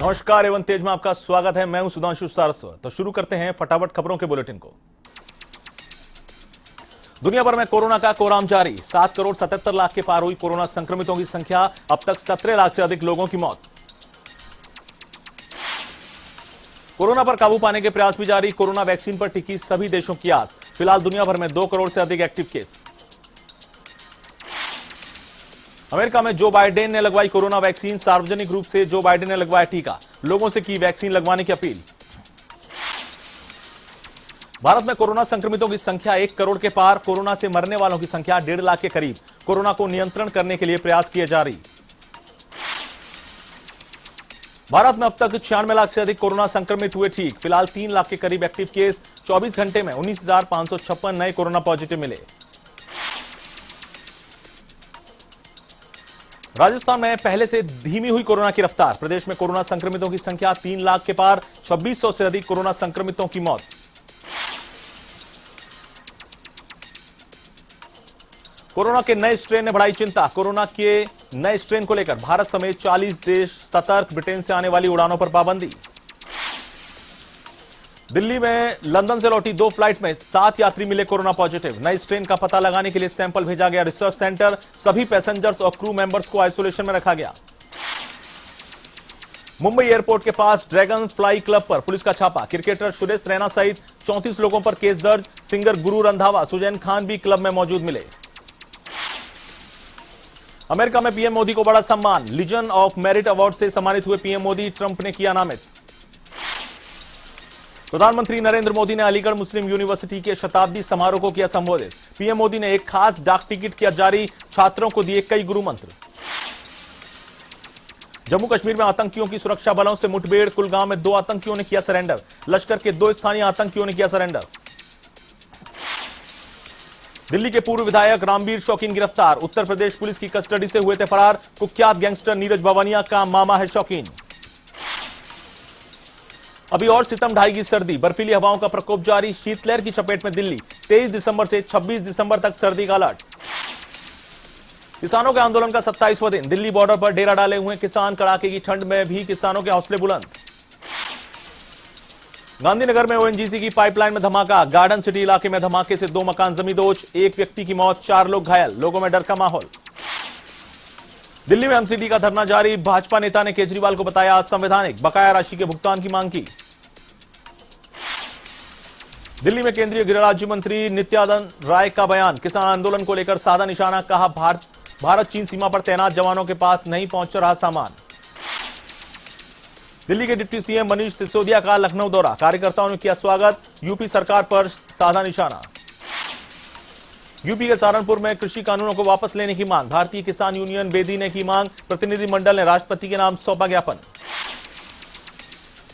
नमस्कार, एवं तेज में आपका स्वागत है। मैं हूं सुधांशु सारस्वत। तो शुरू करते हैं फटाफट खबरों के बुलेटिन को। दुनिया भर में कोरोना का कोराम जारी। 7 करोड़ 77 लाख के पार हुई कोरोना संक्रमितों की संख्या। अब तक 17 लाख से अधिक लोगों की मौत। कोरोना पर काबू पाने के प्रयास भी जारी। कोरोना वैक्सीन पर टिकी सभी देशों की आस। फिलहाल दुनिया भर में 2 करोड़ से अधिक एक्टिव केस। अमेरिका में जो बाइडेन ने लगवाई कोरोना वैक्सीन। सार्वजनिक रूप से जो बाइडेन ने लगवाया टीका। लोगों से की वैक्सीन लगवाने की अपील। भारत में कोरोना संक्रमितों की संख्या 1 करोड़ के पार। कोरोना से मरने वालों की संख्या 1.5 लाख के करीब। कोरोना को नियंत्रण करने के लिए प्रयास किए जारी। भारत में अब तक 96 लाख से अधिक कोरोना संक्रमित हुए ठीक। फिलहाल 3 लाख के करीब एक्टिव केस। 24 घंटे में 19,556 नए कोरोना पॉजिटिव मिले। राजस्थान में पहले से धीमी हुई कोरोना की रफ्तार। प्रदेश में कोरोना संक्रमितों की संख्या 3 लाख के पार। 2600 से अधिक कोरोना संक्रमितों की मौत। कोरोना के नए स्ट्रेन ने बढ़ाई चिंता। कोरोना के नए स्ट्रेन को लेकर भारत समेत 40 देश सतर्क। ब्रिटेन से आने वाली उड़ानों पर पाबंदी। दिल्ली में लंदन से लौटी 2 फ्लाइट में 7 यात्री मिले कोरोना पॉजिटिव। नए स्ट्रेन का पता लगाने के लिए सैंपल भेजा गया रिसर्च सेंटर। सभी पैसेंजर्स और क्रू मेंबर्स को आइसोलेशन में रखा गया। मुंबई एयरपोर्ट के पास ड्रैगन फ्लाई क्लब पर पुलिस का छापा। क्रिकेटर सुरेश रैना सहित 34 लोगों पर केस दर्ज। सिंगर गुरु रंधावा, सुजैन खान भी क्लब में मौजूद मिले। अमेरिका में पीएम मोदी को बड़ा सम्मान। लीजन ऑफ मेरिट अवार्ड से सम्मानित हुए पीएम मोदी। ट्रंप ने किया नामित। प्रधानमंत्री नरेंद्र मोदी ने अलीगढ़ मुस्लिम यूनिवर्सिटी के शताब्दी समारोह को किया संबोधित। पीएम मोदी ने एक खास डाक टिकट किया जारी। छात्रों को दिए कई गुरु मंत्र। जम्मू कश्मीर में आतंकियों की सुरक्षा बलों से मुठभेड़। कुलगांव में 2 आतंकियों ने किया सरेंडर। लश्कर के 2 स्थानीय आतंकियों ने किया सरेंडर। दिल्ली के पूर्व विधायक रामवीर शौकीन गिरफ्तार। उत्तर प्रदेश पुलिस की कस्टडी से हुए थे फरार। कुख्यात गैंगस्टर नीरज भवानिया का मामा है शौकीन। अभी और सितम ढाएगी सर्दी। बर्फीली हवाओं का प्रकोप जारी। शीतलहर की चपेट में दिल्ली। 23 दिसंबर से 26 दिसंबर तक सर्दी का अलर्ट। किसानों के आंदोलन का 27वां दिन। दिल्ली बॉर्डर पर डेरा डाले हुए किसान। कड़ाके की ठंड में भी किसानों के हौसले बुलंद। गांधीनगर में ओएनजीसी की पाइपलाइन में धमाका। गार्डन सिटी इलाके में धमाके से 2 मकान जमींदोज। 1 व्यक्ति की मौत, 4 लोग घायल। लोगों में डर का माहौल। दिल्ली में एमसीडी का धरना जारी। भाजपा नेता ने केजरीवाल को बताया असंवैधानिक। बकाया राशि के भुगतान की मांग की। दिल्ली में केंद्रीय गृह राज्य मंत्री नित्यानंद राय का बयान। किसान आंदोलन को लेकर साधा निशाना। कहा भारत चीन सीमा पर तैनात जवानों के पास नहीं पहुंच रहा सामान। दिल्ली के डिप्टी सीएम मनीष सिसोदिया का लखनऊ दौरा। कार्यकर्ताओं ने किया स्वागत। यूपी सरकार पर साधा निशाना। यूपी के सहारनपुर में कृषि कानूनों को वापस लेने की मांग। भारतीय किसान यूनियन बेदी ने की मांग। प्रतिनिधिमंडल ने राष्ट्रपति के नाम सौंपा ज्ञापन।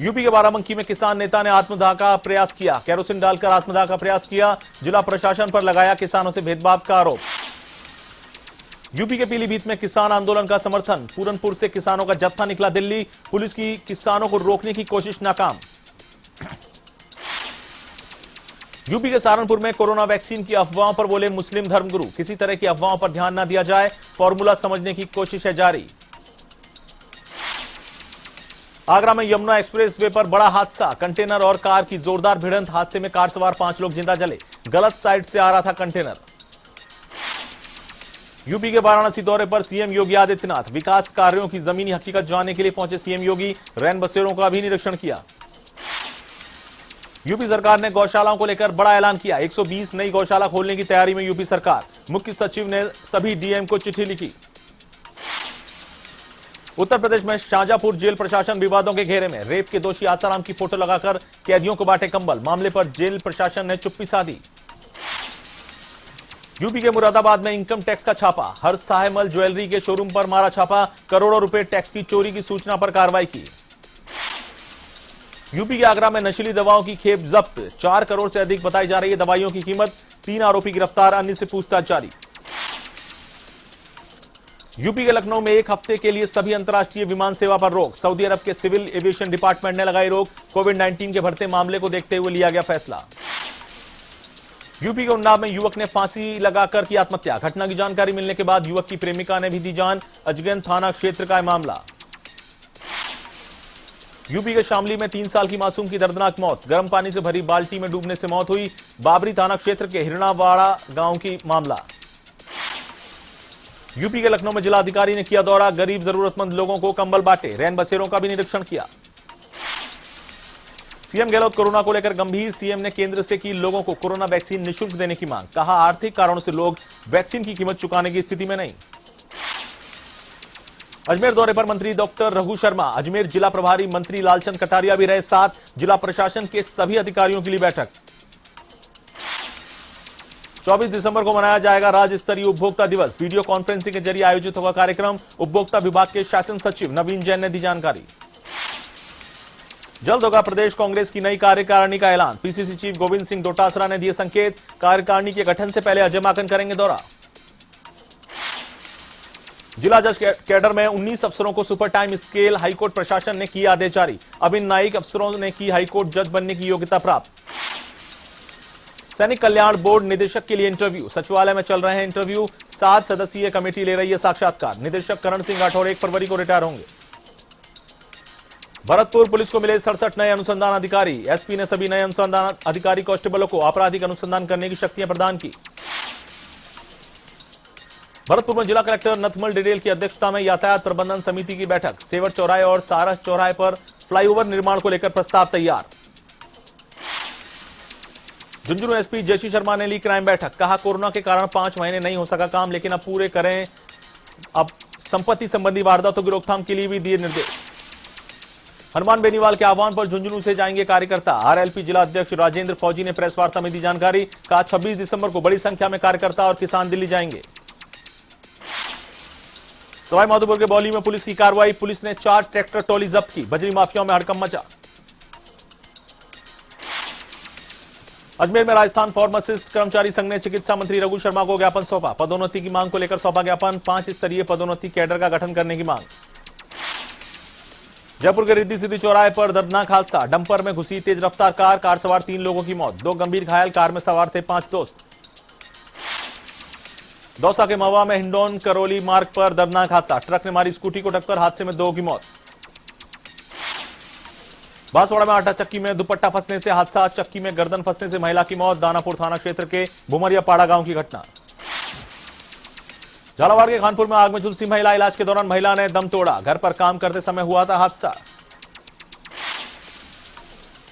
यूपी के बाराबंकी में किसान नेता ने आत्मदाह का प्रयास किया। केरोसिन डालकर आत्मदाह का प्रयास किया। जिला प्रशासन पर लगाया किसानों से भेदभाव का आरोप। यूपी के पीलीभीत में किसान आंदोलन का समर्थन। पूरनपुर से किसानों का जत्था निकला दिल्ली। पुलिस की किसानों को रोकने की कोशिश नाकाम। यूपी के सहारनपुर में कोरोना वैक्सीन की अफवाहों पर बोले मुस्लिम धर्मगुरु। किसी तरह की अफवाहों पर ध्यान न दिया जाए। फॉर्मूला समझने की कोशिश है जारी। आगरा में यमुना एक्सप्रेसवे पर बड़ा हादसा। कंटेनर और कार की जोरदार भिड़ंत। हादसे में कार सवार 5 लोग जिंदा जले। गलत साइड से आ रहा था कंटेनर। यूपी के वाराणसी दौरे पर सीएम योगी आदित्यनाथ। विकास कार्यों की जमीनी हकीकत जानने के लिए पहुंचे सीएम योगी। रैन बसेरों का भी निरीक्षण किया। यूपी सरकार ने गौशालाओं को लेकर बड़ा ऐलान किया। 120 नई गौशाला खोलने की तैयारी में यूपी सरकार। मुख्य सचिव ने सभी डीएम को चिट्ठी लिखी। उत्तर प्रदेश में शाहजहांपुर जेल प्रशासन विवादों के घेरे में। रेप के दोषी आसाराम की फोटो लगाकर कैदियों को बांटे कंबल। मामले पर जेल प्रशासन ने चुप्पी साधी। यूपी के मुरादाबाद में इनकम टैक्स का छापा। हर साहेमल ज्वेलरी के शोरूम पर मारा छापा। करोड़ों रुपए टैक्स की चोरी की सूचना पर कार्रवाई की। यूपी के आगरा में नशीली दवाओं की खेप जब्त। 4 करोड़ से अधिक बताई जा रही है दवाइयों की कीमत। 3 आरोपी गिरफ्तार। अन्य से पूछताछ जारी। यूपी के लखनऊ में 1 हफ्ते के लिए सभी अंतर्राष्ट्रीय विमान सेवा पर रोक। सऊदी अरब के सिविल एविएशन डिपार्टमेंट ने लगाई रोक। कोविड-19 के बढ़ते मामले को देखते हुए लिया गया फैसला। यूपी के उन्नाव में युवक ने फांसी लगाकर की आत्महत्या। घटना की जानकारी मिलने के बाद युवक की प्रेमिका ने भी दी जान। अजगैन थाना क्षेत्र का मामला। यूपी के शामली में 3 साल की मासूम की दर्दनाक मौत, गर्म पानी से भरी बाल्टी में डूबने से मौत हुई। बाबरी थाना क्षेत्र के हिरणावाड़ा गांव की मामला। यूपी के लखनऊ में जिलाधिकारी ने किया दौरा, गरीब जरूरतमंद लोगों को कंबल बांटे, रैन बसेरों का भी निरीक्षण किया। सीएम गहलोत कोरोना को लेकर गंभीर, सीएम ने केंद्र से की लोगों को कोरोना वैक्सीन निःशुल्क देने की मांग, कहा आर्थिक कारणों से लोग वैक्सीन की कीमत चुकाने की स्थिति में नहीं। अजमेर दौरे पर मंत्री डॉक्टर रघु शर्मा, अजमेर जिला प्रभारी मंत्री लालचंद कटारिया भी रहे साथ। जिला प्रशासन के सभी अधिकारियों के लिए बैठक। 24 दिसंबर को मनाया जाएगा राज्य स्तरीय उपभोक्ता दिवस, वीडियो कॉन्फ्रेंसिंग के जरिए आयोजित होगा कार्यक्रम। उपभोक्ता विभाग के शासन सचिव नवीन जैन ने दी जानकारी। जल्द होगा प्रदेश कांग्रेस की नई कार्यकारिणी का ऐलान, पीसीसी चीफ गोविंद सिंह डोटासरा ने दिए संकेत। कार्यकारिणी के गठन से पहले अजय माकन करेंगे दौरा। जिला जज कैडर में 19 अफसरों को सुपर टाइम स्केल, हाईकोर्ट प्रशासन ने किया आदेश जारी। अब इन न्यायिक अफसरों ने की हाईकोर्ट जज बनने की योग्यता प्राप्त। सैनिक कल्याण बोर्ड निदेशक के लिए इंटरव्यू, सचिवालय में चल रहे हैं इंटरव्यू। 7 सदस्यीय कमेटी ले रही है साक्षात्कार। निदेशक करण सिंह राठौड़ 1 फरवरी को रिटायर होंगे। भरतपुर पुलिस को मिले 67 नए अनुसंधान अधिकारी, एसपी ने सभी नए अनुसंधान अधिकारी कांस्टेबलों को आपराधिक अनुसंधान करने की शक्तियां प्रदान की। भरतपुर में जिला कलेक्टर नथमल डिडेल की अध्यक्षता में यातायात प्रबंधन समिति की बैठक, सेवर चौराहे और सारस चौराहे पर फ्लाईओवर निर्माण को लेकर प्रस्ताव तैयार। झुंझुनू एसपी जयश्री शर्मा ने ली क्राइम बैठक, कहा कोरोना के कारण 5 महीने नहीं हो सका काम, लेकिन अब पूरे करें। अब संपत्ति संबंधी वारदातों की रोकथाम के लिए भी दिए निर्देश। हनुमान बेनीवाल के आह्वान पर झुंझुनू से जाएंगे कार्यकर्ता, आरएलपी जिला अध्यक्ष राजेंद्र फौजी ने प्रेस वार्ता में दी जानकारी, कहा 26 दिसंबर को बड़ी संख्या में कार्यकर्ता और किसान दिल्ली जाएंगे। सवाईमाधोपुर के बौली में पुलिस की कार्रवाई, पुलिस ने 4 ट्रैक्टर ट्रॉली जब्त की, बजरी माफियाओं में हड़कंप मचा। अजमेर में राजस्थान फार्मासिस्ट कर्मचारी संघ ने चिकित्सा मंत्री रघु शर्मा को ज्ञापन सौंपा, पदोन्नति की मांग को लेकर सौंपा ज्ञापन। 5 स्तरीय पदोन्नति कैडर का गठन करने की मांग। जयपुर के रिद्धि सिद्धि चौराहे पर दर्दनाक हादसा, डंपर में घुसी तेज रफ्तार कार सवार 3 लोगों की मौत, 2 गंभीर घायल, कार में सवार थे 5 दोस्त। दौसा के मवा में हिंडौन करौली मार्ग पर दर्दनाक हादसा, ट्रक ने मारी स्कूटी को टक्कर, हादसे में 2 की मौत। बांसवाड़ा में आटा चक्की में दुपट्टा फंसने से हादसा, चक्की में गर्दन फंसने से महिला की मौत, दानापुर थाना क्षेत्र के भुमरिया पाड़ा गांव की घटना। झालावाड़ के खानपुर में आग में झुलसी महिला, इलाज के दौरान महिला ने दम तोड़ा, घर पर काम करते समय हुआ था हादसा।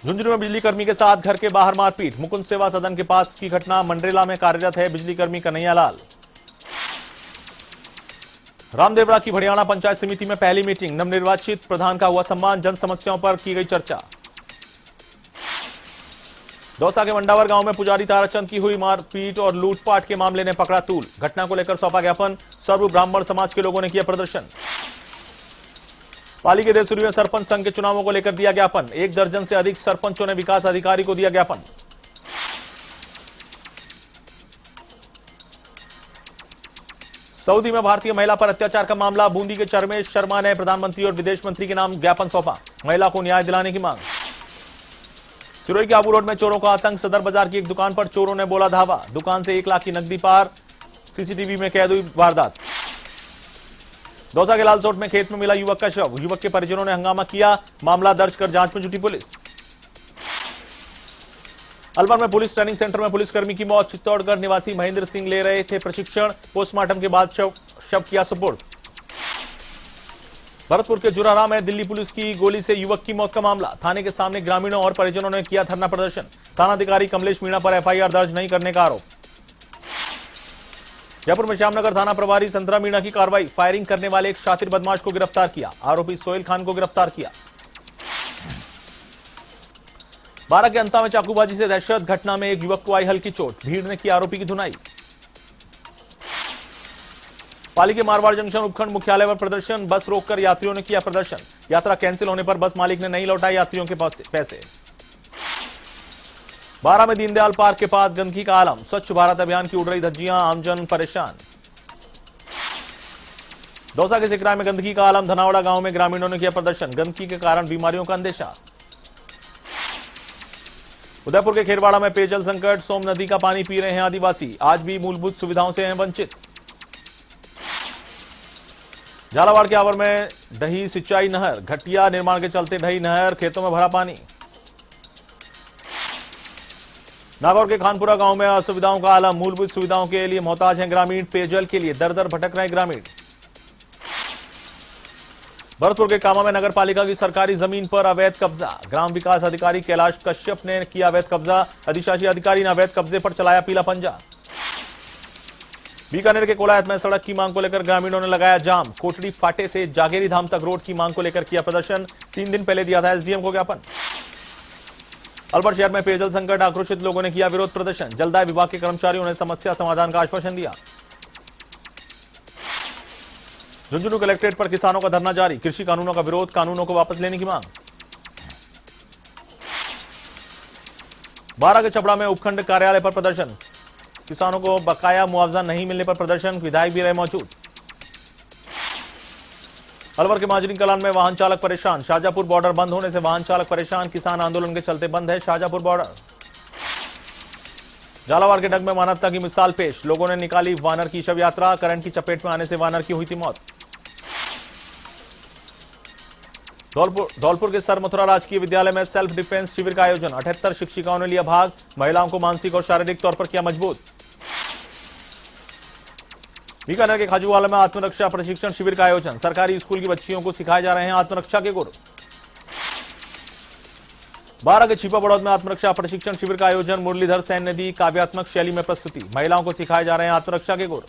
झुंझुनू में बिजली कर्मी के साथ घर के बाहर मारपीट, मुकुंद सेवा सदन के पास की घटना, मंडरेला में कार्यरत है बिजली कर्मी कन्हैया लाल। रामदेवरा की भड़ियाना पंचायत समिति में पहली मीटिंग, नवनिर्वाचित प्रधान का हुआ सम्मान, जन समस्याओं पर की गई चर्चा। दौसा के मंडावर गांव में पुजारी ताराचंद की हुई मारपीट और लूटपाट के मामले ने पकड़ा तूल, घटना को लेकर सौंपा ज्ञापन, सर्व ब्राह्मण समाज के लोगों ने किया प्रदर्शन। पाली के देवसुरी में सरपंच संघ के चुनावों को लेकर दिया ज्ञापन, 1 दर्जन से अधिक सरपंचों ने विकास अधिकारी को दिया ज्ञापन। सऊदी में भारतीय महिला पर अत्याचार का मामला, बूंदी के चरमेश शर्मा ने प्रधानमंत्री और विदेश मंत्री के नाम ज्ञापन सौंपा, महिला को न्याय दिलाने की मांग। सिरोही के आबू रोड में चोरों का आतंक, सदर बाजार की एक दुकान पर चोरों ने बोला धावा, दुकान से 1 लाख की नकदी पार, सीसीटीवी में कैद हुई वारदात। दौसा के लालसोट में खेत में मिला युवक का शव, युवक के परिजनों ने हंगामा किया, मामला दर्ज कर जांच में जुटी पुलिस। अलवर में पुलिस ट्रेनिंग सेंटर में पुलिसकर्मी की मौत, चित्तौड़गढ़ निवासी महेंद्र सिंह ले रहे थे प्रशिक्षण, पोस्टमार्टम के बाद शव किया सुपुर्द। भरतपुर के जुरारा में दिल्ली पुलिस की गोली से युवक की मौत का मामला, थाने के सामने ग्रामीणों और परिजनों ने किया धरना प्रदर्शन, थानाधिकारी कमलेश मीणा पर एफआईआर दर्ज नहीं करने का आरोप। जयपुर में श्यामनगर थाना प्रभारी संतरा मीणा की कार्रवाई, फायरिंग करने वाले एक शातिर बदमाश को गिरफ्तार किया, आरोपी सोहेल खान को गिरफ्तार किया। 12 के अंता में चाकूबाजी से दहशत, घटना में एक युवक को आई हल्की चोट, भीड़ ने की आरोपी की धुनाई। पाली के मारवाड़ जंक्शन उपखंड मुख्यालय पर प्रदर्शन, बस रोककर यात्रियों ने किया प्रदर्शन, यात्रा कैंसिल होने पर बस मालिक ने नहीं लौटाए यात्रियों के पैसे। 12 में दीनदयाल पार्क के पास गंदगी का आलम, स्वच्छ भारत अभियान की उड़ रही धज्जियां, आमजन परेशान। दौसा के सिकराय में गंदगी का आलम, धनावड़ा गांव में ग्रामीणों ने किया प्रदर्शन, गंदगी के कारण बीमारियों का अंदेशा। उदयपुर के खेरवाड़ा में पेयजल संकट, सोम नदी का पानी पी रहे हैं आदिवासी, आज भी मूलभूत सुविधाओं से हैं वंचित। झालावाड़ के आवर में ढही सिंचाई नहर, घटिया निर्माण के चलते ढही नहर, खेतों में भरा पानी। नागौर के खानपुरा गांव में असुविधाओं का आलम, मूलभूत सुविधाओं के लिए मोहताज हैं ग्रामीण, पेयजल के लिए दर दर भटक रहे ग्रामीण। भरतपुर के कामा में नगर पालिका की सरकारी जमीन पर अवैध कब्जा, ग्राम विकास अधिकारी कैलाश कश्यप ने किया अवैध कब्जा, अधिशासी अधिकारी ने अवैध कब्जे पर चलाया पीला पंजा। बीकानेर के कोलायत में सड़क की मांग को लेकर ग्रामीणों ने लगाया जाम, कोटड़ी फाटे से जागेरी धाम तक रोड की मांग को लेकर किया प्रदर्शन, 3 दिन पहले दिया था एसडीएम को ज्ञापन। अलवर शहर में पेयजल संकट, आक्रोशित लोगों ने किया विरोध प्रदर्शन, जलदाय विभाग के कर्मचारियों ने समस्या समाधान का आश्वासन दिया। झुंझुनू कलेक्ट्रेट पर किसानों का धरना जारी, कृषि कानूनों का विरोध, कानूनों को वापस लेने की मांग। बारा के छपड़ा में उपखंड कार्यालय पर प्रदर्शन, किसानों को बकाया मुआवजा नहीं मिलने पर प्रदर्शन, विधायक भी रहे मौजूद। अलवर के माजरी कलान में वाहन चालक परेशान, शाहजहांपुर बॉर्डर बंद होने से वाहन चालक परेशान, किसान आंदोलन के चलते बंद है शाहजहांपुर बॉर्डर। झालावाड़ के डग में मानवता की मिसाल पेश, लोगों ने निकाली वानर की शव यात्रा, करंट की चपेट में आने से वानर की हुई थी मौत। धौलपुर के सर मथुरा राजकीय विद्यालय में सेल्फ डिफेंस शिविर का आयोजन, 78 शिक्षिकाओं ने लिया भाग, महिलाओं को मानसिक और शारीरिक तौर पर किया मजबूत। बीकानेर के खाजूवाला में आत्मरक्षा प्रशिक्षण शिविर का आयोजन, सरकारी स्कूल की बच्चियों को सिखाए जा रहे हैं आत्मरक्षा के गुर। बारा के छिपा बड़ौद में आत्मरक्षा प्रशिक्षण शिविर का आयोजन, मुरलीधर सेन ने दी काव्यात्मक शैली में प्रस्तुति, महिलाओं को सिखाए जा रहे हैं आत्मरक्षा के गुर।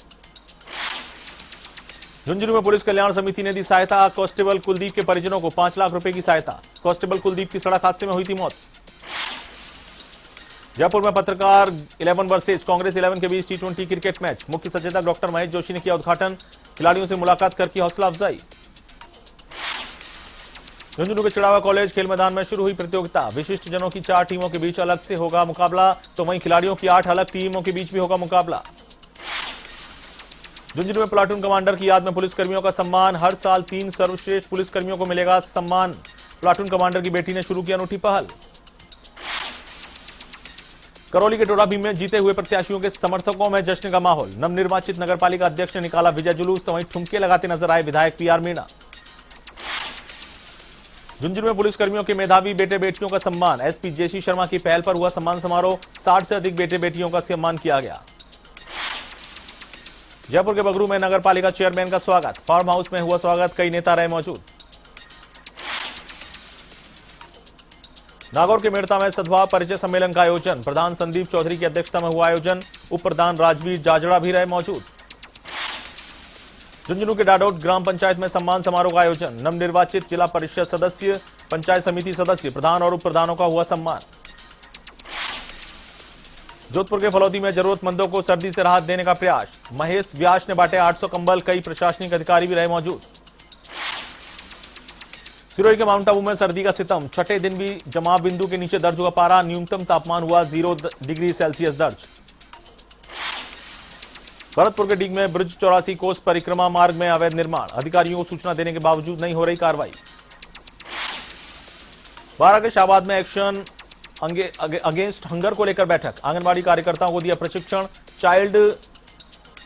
झुंझुनू में पुलिस कल्याण समिति ने दी सहायता, कांस्टेबल कुलदीप के परिजनों को 5 लाख रुपए की सहायता, कांस्टेबल कुलदीप की सड़क हादसे में हुई थी मौत। जयपुर में पत्रकार 11 वर्सेस कांग्रेस 11 के बीच T20 क्रिकेट मैच, मुख्य सचेतक डॉक्टर महेश जोशी ने किया उद्घाटन, खिलाड़ियों से मुलाकात करके हौसला अफजाई। झुंझुनू के चिड़ावा कॉलेज खेल मैदान में शुरू हुई प्रतियोगिता, विशिष्ट जनों की 4 टीमों के बीच अलग से होगा मुकाबला, तो वहीं खिलाड़ियों की 8 अलग टीमों के बीच भी होगा मुकाबला। झुंझुनू में प्लाटून कमांडर की याद में पुलिसकर्मियों का सम्मान, हर साल 3 सर्वश्रेष्ठ पुलिसकर्मियों को मिलेगा सम्मान, प्लाटून कमांडर की बेटी ने शुरू की अनूठी पहल। करौली के डोराभीम में जीते हुए प्रत्याशियों के समर्थकों में जश्न का माहौल, नवनिर्वाचित नगरपालिका अध्यक्ष ने निकाला विजय जुलूस, तो वहीं ठुमके लगाते नजर आए विधायक पीआर मीणा। झुंझुनू में पुलिसकर्मियों के मेधावी बेटे बेटियों का सम्मान, एसपी जेसी शर्मा की पहल पर हुआ सम्मान समारोह, 60 से अधिक बेटे बेटियों का सम्मान किया गया। जयपुर के बगरू में नगरपालिका चेयरमैन का स्वागत, फार्म हाउस में हुआ स्वागत, कई नेता रहे मौजूद। नागौर के मेड़ता में सद्भाव परिचय सम्मेलन का आयोजन, प्रधान संदीप चौधरी की अध्यक्षता में हुआ आयोजन, उप प्रधान राजवीर जाजड़ा भी रहे मौजूद। झुंझुनू के डाडौट ग्राम पंचायत में सम्मान समारोह का आयोजन, नवनिर्वाचित जिला परिषद सदस्य, पंचायत समिति सदस्य, प्रधान और उप प्रधानों का हुआ सम्मान। जोधपुर के फलौदी में जरूरतमंदों को सर्दी से राहत देने का प्रयास, महेश व्यास ने बांटे 800 कंबल, कई प्रशासनिक अधिकारी भी रहे मौजूद। सिरोही के माउंट आबू में सर्दी का सितम, छठे दिन भी जमाव बिंदु के नीचे दर्ज हुआ पारा, न्यूनतम तापमान हुआ 0 डिग्री सेल्सियस दर्ज। भरतपुर के डीग में ब्रिज 84 कोस परिक्रमा मार्ग में अवैध निर्माण, अधिकारियों को सूचना देने के बावजूद नहीं हो रही कार्रवाई। बारा के शाहबाद में एक्शन अगेंस्ट हंगर को लेकर बैठक, आंगनबाड़ी कार्यकर्ताओं को दिया प्रशिक्षण, चाइल्ड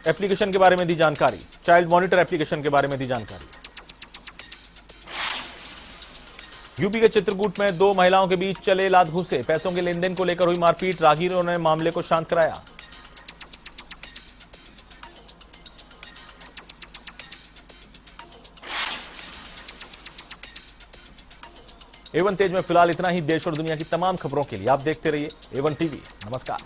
एप्लीकेशन के बारे में दी जानकारी, चाइल्ड मॉनिटर एप्लीकेशन के बारे में दी जानकारी। यूपी के चित्रकूट में 2 महिलाओं के बीच चले लात घूसे, पैसों के लेन देन को लेकर हुई मारपीट, राहगीरों ने मामले को शांत कराया। A1 तेज में फिलहाल इतना ही। देश और दुनिया की तमाम खबरों के लिए आप देखते रहिए A1 टीवी। नमस्कार।